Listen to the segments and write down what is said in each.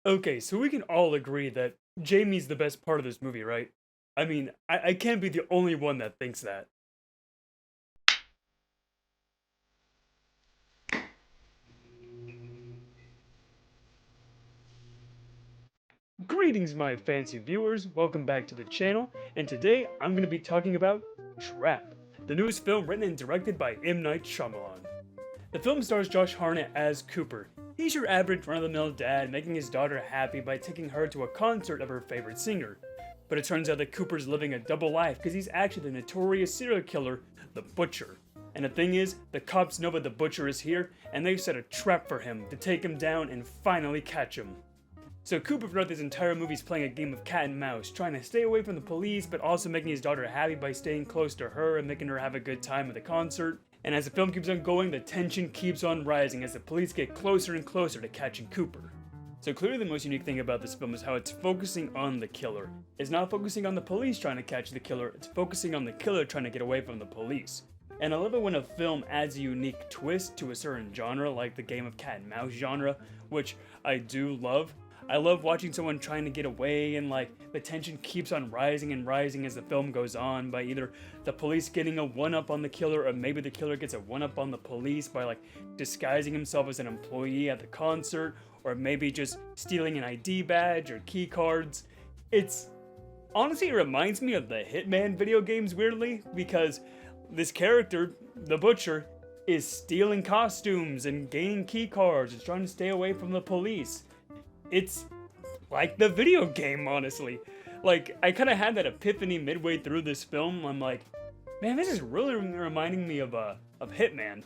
Okay, so we can all agree that Jamie's the best part of this movie, right? I mean, I can't be the only one that thinks that. Greetings, my fancy viewers. Welcome back to the channel. And today I'm going to be talking about Trap, the newest film written and directed by M. Night Shyamalan. The film stars Josh Hartnett as Cooper. He's your average run-of-the-mill dad making his daughter happy by taking her to a concert of her favorite singer. But it turns out that Cooper's living a double life because he's actually the notorious serial killer, the Butcher. And the thing is, the cops know that the Butcher is here, and they've set a trap for him to take him down and finally catch him. So Cooper throughout this entire movie is playing a game of cat and mouse, trying to stay away from the police, but also making his daughter happy by staying close to her and making her have a good time at the concert. And as the film keeps on going, the tension keeps on rising as the police get closer and closer to catching Cooper. So clearly the most unique thing about this film is how it's focusing on the killer. It's not focusing on the police trying to catch the killer, it's focusing on the killer trying to get away from the police. And I love it when a film adds a unique twist to a certain genre, like the game of cat and mouse genre, which I do love. I love watching someone trying to get away and like the tension keeps on rising and rising as the film goes on by either the police getting a one-up on the killer or maybe the killer gets a one-up on the police by like disguising himself as an employee at the concert or maybe just stealing an ID badge or key cards. It's honestly, it reminds me of the Hitman video games weirdly because this character, the Butcher, is stealing costumes and gaining key cards and trying to stay away from the police. It's like the video game, honestly. Like, I kind of had that epiphany midway through this film. I'm like, man, this is really reminding me of Hitman.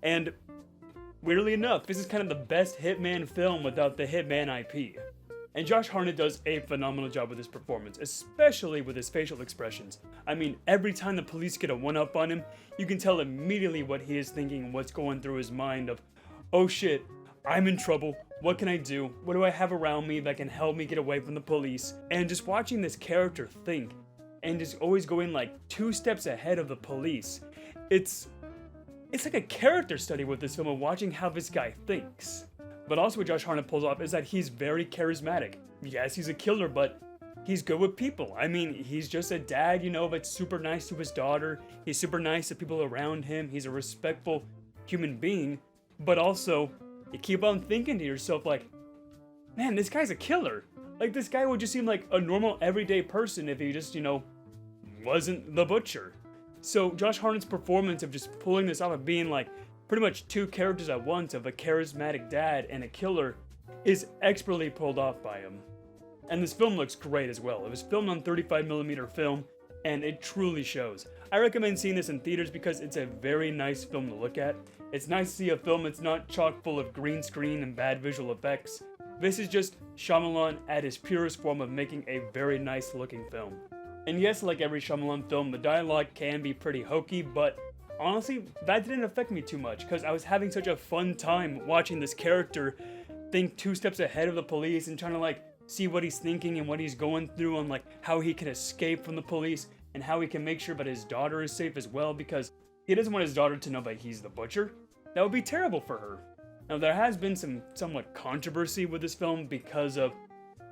And weirdly enough, this is kind of the best Hitman film without the Hitman IP. And Josh Hartnett does a phenomenal job with his performance, especially with his facial expressions. I mean, every time the police get a one-up on him, you can tell immediately what he is thinking and what's going through his mind of, oh shit, I'm in trouble. What can I do? What do I have around me that can help me get away from the police? And just watching this character think and just always going like 2 steps ahead of the police. It's like a character study with this film of watching how this guy thinks. But also what Josh Hartnett pulls off is that he's very charismatic. Yes, he's a killer, but he's good with people. I mean, he's just a dad, that's super nice to his daughter. He's super nice to people around him. He's a respectful human being, but also you keep on thinking to yourself like, man, this guy's a killer. Like, this guy would just seem like a normal everyday person if he just, wasn't the Butcher. So Josh Hartnett's performance of just pulling this off of being like pretty much 2 characters at once of a charismatic dad and a killer is expertly pulled off by him. And this film looks great as well. It was filmed on 35mm film and it truly shows. I recommend seeing this in theaters because it's a very nice film to look at. It's nice to see a film that's not chock full of green screen and bad visual effects. This is just Shyamalan at his purest form of making a very nice looking film. And yes, like every Shyamalan film, the dialogue can be pretty hokey, but honestly, that didn't affect me too much because I was having such a fun time watching this character think 2 steps ahead of the police and trying to like see what he's thinking and what he's going through and like how he can escape from the police and how he can make sure that his daughter is safe as well because he doesn't want his daughter to know that he's the Butcher. That would be terrible for her. Now there has been some somewhat controversy with this film because of,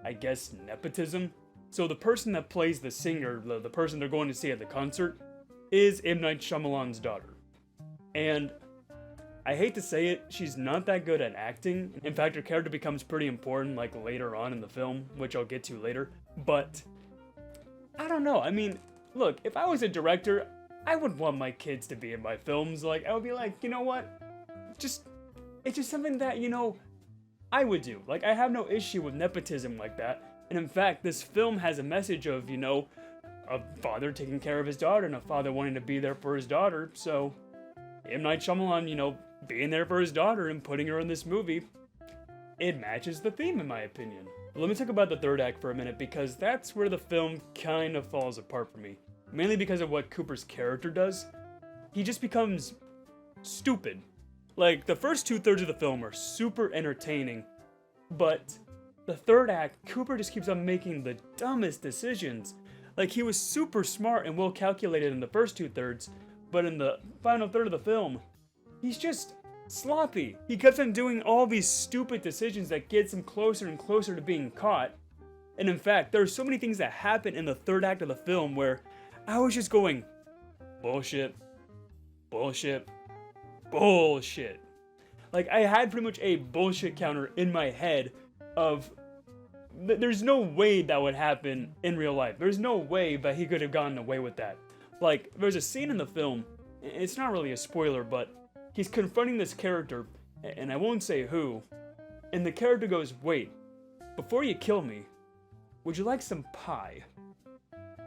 I guess, nepotism. So the person that plays the singer, the person they're going to see at the concert, is M. Night Shyamalan's daughter. And I hate to say it, she's not that good at acting. In fact, her character becomes pretty important like later on in the film, which I'll get to later. But I don't know. I mean, look, if I was a director, I would want my kids to be in my films. Like, I would be like, you know what? It's just something that, I would do. Like, I have no issue with nepotism like that. And in fact, this film has a message of, a father taking care of his daughter and a father wanting to be there for his daughter. So, M. Night Shyamalan, being there for his daughter and putting her in this movie, it matches the theme in my opinion. But let me talk about the third act for a minute because that's where the film kind of falls apart for me. Mainly because of what Cooper's character does. He just becomes stupid. Like, the first 2/3 of the film are super entertaining, but the third act, Cooper just keeps on making the dumbest decisions. Like, he was super smart and well calculated in the first 2/3, but in the final third of the film, he's just sloppy. He kept on doing all these stupid decisions that gets him closer and closer to being caught. And in fact, there are so many things that happen in the third act of the film where I was just going, bullshit, bullshit, bullshit. Like, I had pretty much a bullshit counter in my head of, there's no way that would happen in real life. There's no way that he could have gotten away with that. Like, there's a scene in the film, it's not really a spoiler, but he's confronting this character, and I won't say who, and the character goes, wait, before you kill me, would you like some pie?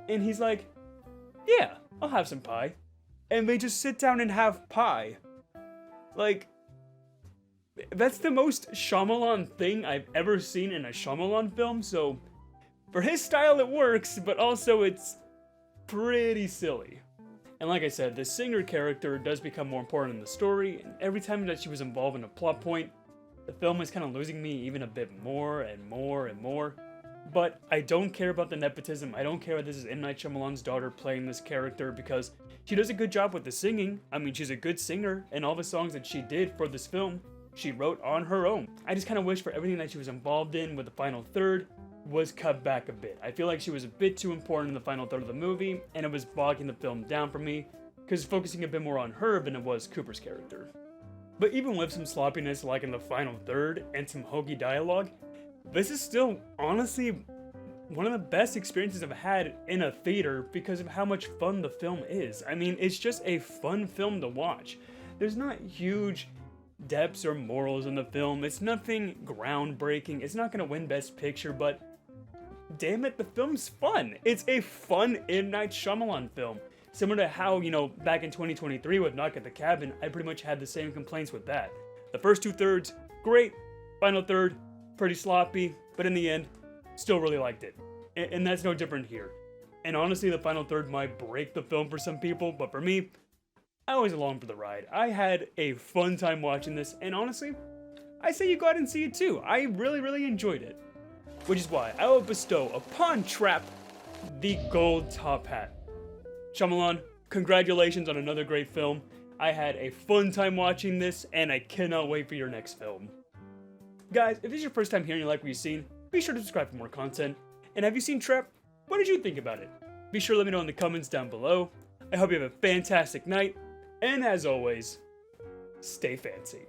And he's like, yeah, I'll have some pie. And they just sit down and have pie. Like, that's the most Shyamalan thing I've ever seen in a Shyamalan film, so for his style it works, but also it's pretty silly. And like I said, the singer character does become more important in the story, and every time that she was involved in a plot point, the film is kind of losing me even a bit more and more and more. But I don't care about the nepotism. I don't care that this is M. Night Shyamalan's daughter playing this character because she does a good job with the singing. I mean, she's a good singer, and all the songs that she did for this film, she wrote on her own. I just kind of wish for everything that she was involved in with the final third was cut back a bit. I feel like she was a bit too important in the final third of the movie, and it was bogging the film down for me because focusing a bit more on her than it was Cooper's character. But even with some sloppiness like in the final third and some hokey dialogue, this is still, honestly, one of the best experiences I've had in a theater because of how much fun the film is. I mean, it's just a fun film to watch. There's not huge depths or morals in the film. It's nothing groundbreaking. It's not gonna win Best Picture, but damn it, the film's fun. It's a fun M. Night Shyamalan film. Similar to how, back in 2023 with Knock at the Cabin, I pretty much had the same complaints with that. The first 2/3, great. Final third, pretty sloppy, but in the end, still really liked it. And that's no different here. And honestly, the final third might break the film for some people, but for me, I was along for the ride. I had a fun time watching this, and honestly, I say you go out and see it too. I really, really enjoyed it. Which is why I will bestow upon Trap the gold top hat. Shyamalan, congratulations on another great film. I had a fun time watching this, and I cannot wait for your next film. Guys, if this is your first time here and you like what you've seen, be sure to subscribe for more content. And have you seen Trap? What did you think about it? Be sure to let me know in the comments down below. I hope you have a fantastic night, and as always, stay fancy.